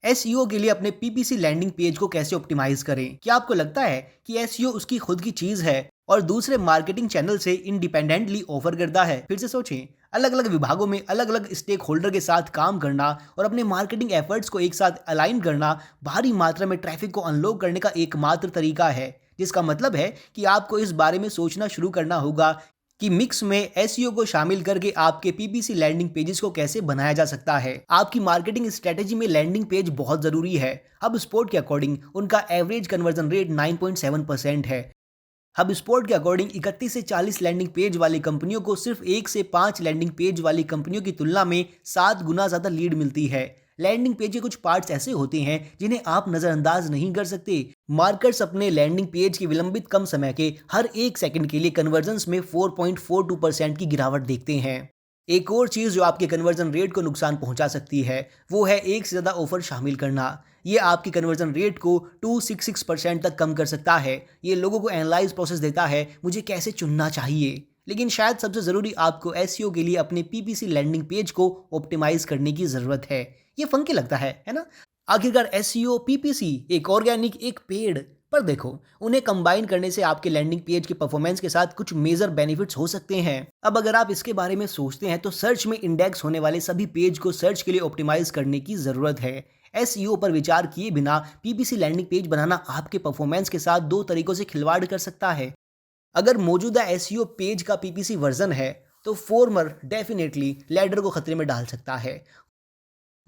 SEO के लिए अपने पीपीसी लैंडिंग पेज को कैसे ऑप्टिमाइज करें? क्या आपको लगता है कि एसईओ उसकी खुद की चीज है और दूसरे मार्केटिंग चैनल से इंडिपेंडेंटली ऑफर करता है? फिर से सोचें। अलग अलग विभागों में अलग अलग स्टेक होल्डर के साथ काम करना और अपने मार्केटिंग एफर्ट्स को एक साथ अलाइन करना भारी मात्रा में ट्रैफिक को अनलॉक करने का एकमात्र तरीका है, जिसका मतलब है कि आपको इस बारे में सोचना शुरू करना होगा कि मिक्स में एसईओ को शामिल करके आपके पीपीसी लैंडिंग पेजेस को कैसे बनाया जा सकता है। आपकी मार्केटिंग स्ट्रेटेजी में लैंडिंग पेज बहुत जरूरी है। हब स्पॉट के अकॉर्डिंग उनका एवरेज कन्वर्जन रेट 9.7% है। हब स्पॉट के अकॉर्डिंग 31 से 40 लैंडिंग पेज वाली कंपनियों को सिर्फ 1 से 5 लैंडिंग पेज वाली कंपनियों की तुलना में 7 गुना ज़्यादा लीड मिलती है। लैंडिंग पेज के कुछ पार्ट्स ऐसे होते हैं जिन्हें आप नज़रअंदाज नहीं कर सकते। मार्केटर्स अपने लैंडिंग पेज के विलंबित कम समय के हर 1 सेकंड के लिए कन्वर्जन्स में 4.42% की गिरावट देखते हैं। एक और चीज़ जो आपके कन्वर्जन रेट को नुकसान पहुंचा सकती है वो है एक से ज़्यादा ऑफर शामिल करना। ये आपकी कन्वर्जन रेट को 266% तक कम कर सकता है। ये लोगों को एनालाइज प्रोसेस देता है मुझे कैसे चुनना चाहिए। लेकिन शायद सबसे ज़रूरी आपको एसईओ के लिए अपने पीपीसी लैंडिंग पेज को ऑप्टिमाइज करने की ज़रूरत है। ये फंकी लगता है ना? आखिरकार एसईओ, पीपीसी, एक ऑर्गेनिक, एक पेड, पर देखो उन्हें कंबाइन करने से आपके लैंडिंग पेज के परफॉर्मेंस के साथ कुछ मेजर बेनिफिट्स हो सकते हैं। अब अगर आप इसके बारे में सोचते हैं तो सर्च में इंडेक्स होने वाले सभी पेज को सर्च के लिए ऑप्टिमाइज करने की जरूरत है। एसईओ पर विचार किए बिना पीपीसी लैंडिंग पेज बनाना आपके परफॉर्मेंस के साथ दो तरीकों से खिलवाड़ कर सकता है। अगर मौजूदा एसईओ पेज का पीपीसी वर्जन है तो फॉर्मर डेफिनेटली लैडर को खतरे में डाल सकता है।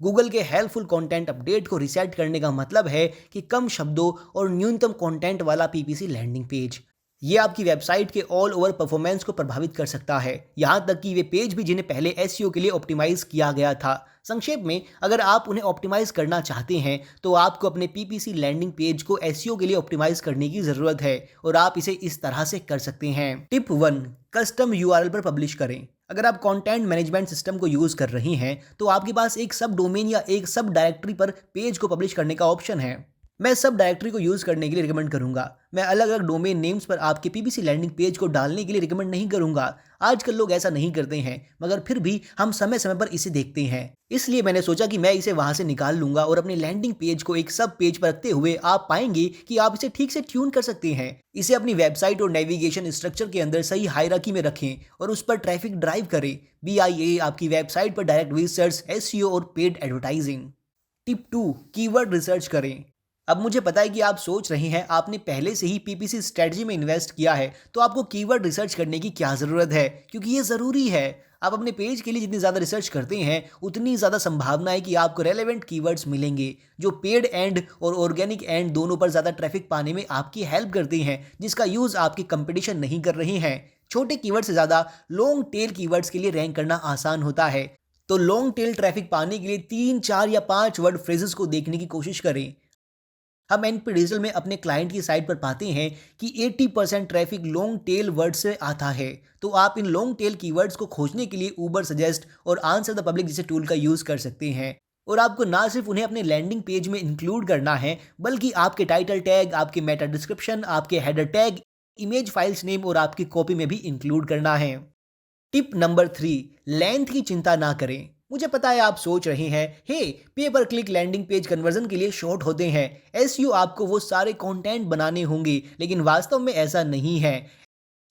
गूगल के हेल्पफुल कंटेंट अपडेट को रीसेट करने का मतलब है कि कम शब्दों और न्यूनतम कंटेंट वाला पीपीसी लैंडिंग पेज। ये आपकी वेबसाइट के ऑल ओवर परफॉर्मेंस को प्रभावित कर सकता है, यहाँ तक कि वे पेज भी जिन्हें पहले एसईओ के लिए ऑप्टिमाइज किया गया था। संक्षेप में, अगर आप उन्हें ऑप्टिमाइज करना चाहते हैं तो आपको अपने पीपीसी लैंडिंग पेज को एसईओ के लिए ऑप्टिमाइज करने की ज़रूरत है और आप इसे इस तरह से कर सकते हैं। टिप 1, कस्टम यूआरएल पर पब्लिश करें। अगर आप कंटेंट मैनेजमेंट सिस्टम को यूज़ कर रही हैं तो आपके पास एक सब डोमेन या एक सब डायरेक्टरी पर पेज को पब्लिश करने का ऑप्शन है। मैं सब डायरेक्टरी को यूज़ करने के लिए रिकमेंड करूंगा। मैं अलग अलग डोमेन नेम्स पर आपके पीपीसी लैंडिंग पेज को डालने के लिए रिकमेंड नहीं करूंगा। आजकल लोग ऐसा नहीं करते हैं, मगर फिर भी हम समय समय पर इसे देखते हैं। इसलिए मैंने सोचा कि मैं इसे वहां से निकाल लूंगा और अपने लैंडिंग पेज को एक सब पेज पर रखते हुए आप पाएंगे कि आप इसे ठीक से ट्यून कर सकते हैं। इसे अपनी वेबसाइट और नेविगेशन स्ट्रक्चर के अंदर सही हायरार्की में रखें और उस पर ट्रैफिक ड्राइव करें। BIA आपकी वेबसाइट पर डायरेक्ट विजिटर्स, एसईओ और paid advertising. Tip 2, keyword research करें। अब मुझे पता है कि आप सोच रहे हैं आपने पहले से ही पीपीसी स्ट्रेटजी में इन्वेस्ट किया है तो आपको कीवर्ड रिसर्च करने की क्या ज़रूरत है, क्योंकि ये ज़रूरी है। आप अपने पेज के लिए जितनी ज़्यादा रिसर्च करते हैं उतनी ज़्यादा संभावना है कि आपको रेलेवेंट कीवर्ड्स मिलेंगे जो पेड एंड और ऑर्गेनिक एंड दोनों पर ज़्यादा ट्रैफिक पाने में आपकी हेल्प करते हैं, जिसका यूज़ आपकी कंपटीशन नहीं कर रहे हैं। छोटे कीवर्ड से ज़्यादा लॉन्ग टेल कीवर्ड्स के लिए रैंक करना आसान होता है। तो लॉन्ग टेल ट्रैफिक पाने के लिए 3, 4 या 5 वर्ड फ्रेजेस को देखने की कोशिश करें। हम एनपी डिजिटल में अपने क्लाइंट की साइट पर पाते हैं कि 80% ट्रैफिक लॉन्ग टेल वर्ड से आता है। तो आप इन लॉन्ग टेल कीवर्ड्स को खोजने के लिए ऊबर सजेस्ट और आंसर द पब्लिक जैसे टूल का यूज़ कर सकते हैं। और आपको ना सिर्फ उन्हें अपने लैंडिंग पेज में इंक्लूड करना है, बल्कि आपके टाइटल टैग, आपके मेटा डिस्क्रिप्शन, आपके header tag, image files name और आपकी कॉपी में भी इंक्लूड करना है। टिप नंबर 3, लेंथ की चिंता ना करें। मुझे पता है आप सोच रहे हैं, हे पे पर क्लिक लैंडिंग पेज कन्वर्जन के लिए शॉर्ट होते हैं, एसईओ आपको वो सारे कंटेंट बनाने होंगे, लेकिन वास्तव में ऐसा नहीं है।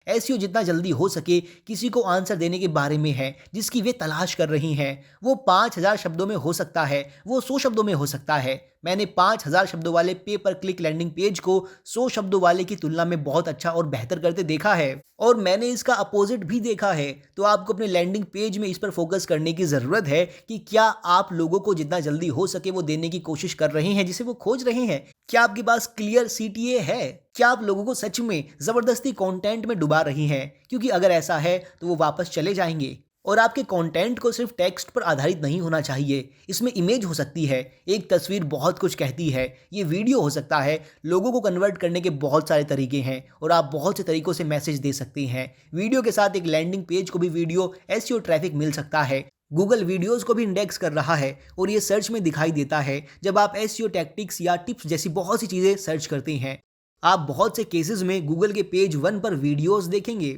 एसईओ जितना जल्दी हो सके किसी को आंसर देने के बारे में है जिसकी वे तलाश कर रही हैं। वो 5000 शब्दों में हो सकता है, वो 100 शब्दों में हो सकता है। मैंने 5000 शब्दों वाले पे पर क्लिक लैंडिंग पेज को 100 शब्दों वाले की तुलना में बहुत अच्छा और बेहतर करते देखा है, और मैंने इसका अपोजिट भी देखा है। तो आपको अपने लैंडिंग पेज में इस पर फोकस करने की ज़रूरत है कि क्या आप लोगों को जितना जल्दी हो सके वो देने की कोशिश कर रहे हैं जिसे वो खोज रहे हैं। क्या आपके पास क्लियर सीटीए है? क्या आप लोगों को सच में ज़बरदस्ती कंटेंट में डुबा रही हैं? क्योंकि अगर ऐसा है तो वो वापस चले जाएंगे। और आपके कंटेंट को सिर्फ टेक्स्ट पर आधारित नहीं होना चाहिए, इसमें इमेज हो सकती है। एक तस्वीर बहुत कुछ कहती है। ये वीडियो हो सकता है। लोगों को कन्वर्ट करने के बहुत सारे तरीके हैं और आप बहुत से तरीकों से मैसेज दे सकते हैं। वीडियो के साथ एक लैंडिंग पेज को भी वीडियो एसईओ ट्रैफिक मिल सकता है। गूगल वीडियोस को भी इंडेक्स कर रहा है और ये सर्च में दिखाई देता है जब आप एसईओ टैक्टिक्स या टिप्स जैसी बहुत सी चीज़ें सर्च करते हैं। आप बहुत से केसेस में गूगल के पेज 1 पर वीडियोस देखेंगे।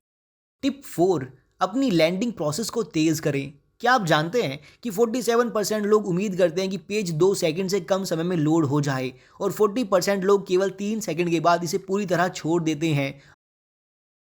टिप 4, अपनी लैंडिंग प्रोसेस को तेज करें। क्या आप जानते हैं कि 47% लोग उम्मीद करते हैं कि पेज 2 सेकंड से कम समय में लोड हो जाए और 40% लोग केवल 3 सेकंड के बाद इसे पूरी तरह छोड़ देते हैं।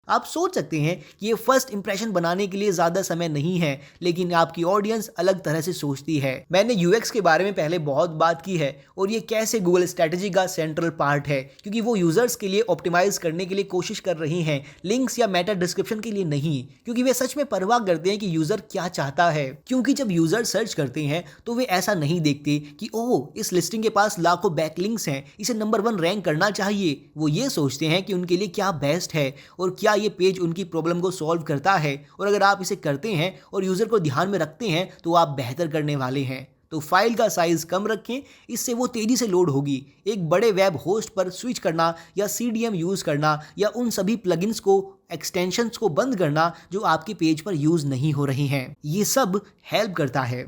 आप सोच सकते हैं कि ये फर्स्ट इंप्रेशन बनाने के लिए ज़्यादा समय नहीं है, लेकिन आपकी ऑडियंस अलग तरह से सोचती है। मैंने यूएक्स के बारे में पहले बहुत बात की है और ये कैसे गूगल स्ट्रैटेजी का सेंट्रल पार्ट है, क्योंकि वो यूजर्स के लिए ऑप्टिमाइज करने के लिए कोशिश कर रही हैं, लिंक्स या मेटा डिस्क्रिप्शन के लिए नहीं, क्योंकि वे सच में परवाह करते हैं कि यूजर क्या चाहता है। क्योंकि जब यूजर सर्च करते हैं तो वे ऐसा नहीं देखते कि ओह, इस लिस्टिंग के पास लाखों बैकलिंक्स हैं, इसे नंबर 1 रैंक करना चाहिए। वो ये सोचते हैं कि उनके लिए क्या बेस्ट है और क्या ये पेज उनकी प्रॉब्लम को सॉल्व करता है, और अगर आप इसे करते हैं और यूजर को ध्यान में रखते हैं तो आप बेहतर करने वाले हैं। तो फाइल का साइज कम रखें, इससे वो तेजी से लोड होगी। एक बड़े वेब होस्ट पर स्विच करना या सीडीएम यूज करना या उन सभी प्लगइन्स को, एक्सटेंशंस को बंद करना जो आपके पेज पर यूज नहीं हो रही हैं, ये सब हेल्प करता है।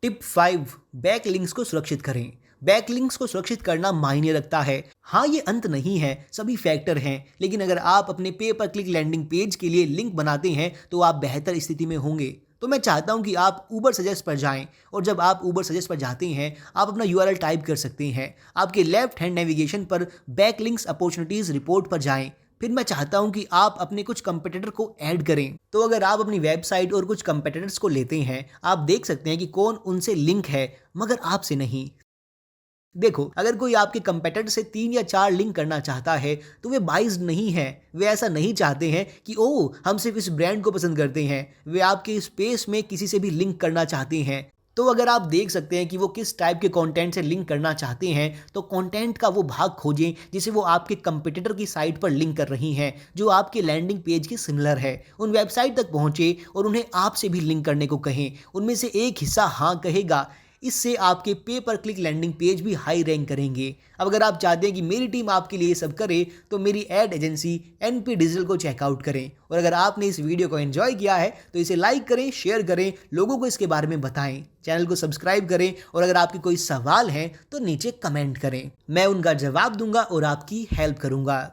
टिप 5, बैकलिंक्स को सुरक्षित करें। बैकलिंक्स को सुरक्षित करना मायने रखता है। हाँ, ये अंत नहीं है, सभी फैक्टर हैं, लेकिन अगर आप अपने पे पर क्लिक लैंडिंग पेज के लिए लिंक बनाते हैं तो आप बेहतर स्थिति में होंगे। तो मैं चाहता हूं कि आप ऊबर सजेस्ट पर जाएं, और जब आप ऊबर सजेस्ट पर जाते हैं आप अपना यूआरएल टाइप कर सकते हैं। आपके लेफ्ट हैंड नेविगेशन पर बैकलिंक्स अपॉर्चुनिटीज रिपोर्ट पर जाएं। फिर मैं चाहता हूं कि आप अपने कुछ कंपेटिटर को ऐड करें। तो अगर आप अपनी वेबसाइट और कुछ कंपेटिटर्स को लेते हैं, आप देख सकते हैं कि कौन उनसे लिंक है मगर आपसे नहीं। देखो, अगर कोई आपके कंपेटिटर से 3 या 4 लिंक करना चाहता है तो वे बाइज्ड नहीं है। वे ऐसा नहीं चाहते हैं कि ओह, हम सिर्फ इस ब्रांड को पसंद करते हैं। वे आपके स्पेस में किसी से भी लिंक करना चाहते हैं। तो अगर आप देख सकते हैं कि वो किस टाइप के कंटेंट से लिंक करना चाहते हैं, तो कंटेंट का वो भाग खोजें जिसे वो आपके कंपटीटर की साइट पर लिंक कर रही हैं, जो आपके लैंडिंग पेज के सिमिलर है। उन वेबसाइट तक पहुंचे और उन्हें आपसे भी लिंक करने को कहें। उनमें से एक हिस्सा हाँ कहेगा। इससे आपके पे पर क्लिक लैंडिंग पेज भी हाई रैंक करेंगे। अब अगर आप चाहते हैं कि मेरी टीम आपके लिए ये सब करे, तो मेरी एड एजेंसी एनपी डिजिटल को चेकआउट करें। और अगर आपने इस वीडियो को एंजॉय किया है तो इसे लाइक करें, शेयर करें, लोगों को इसके बारे में बताएं, चैनल को सब्सक्राइब करें, और अगर आपके कोई सवाल हैं तो नीचे कमेंट करें। मैं उनका जवाब दूंगा और आपकी हेल्प करूंगा।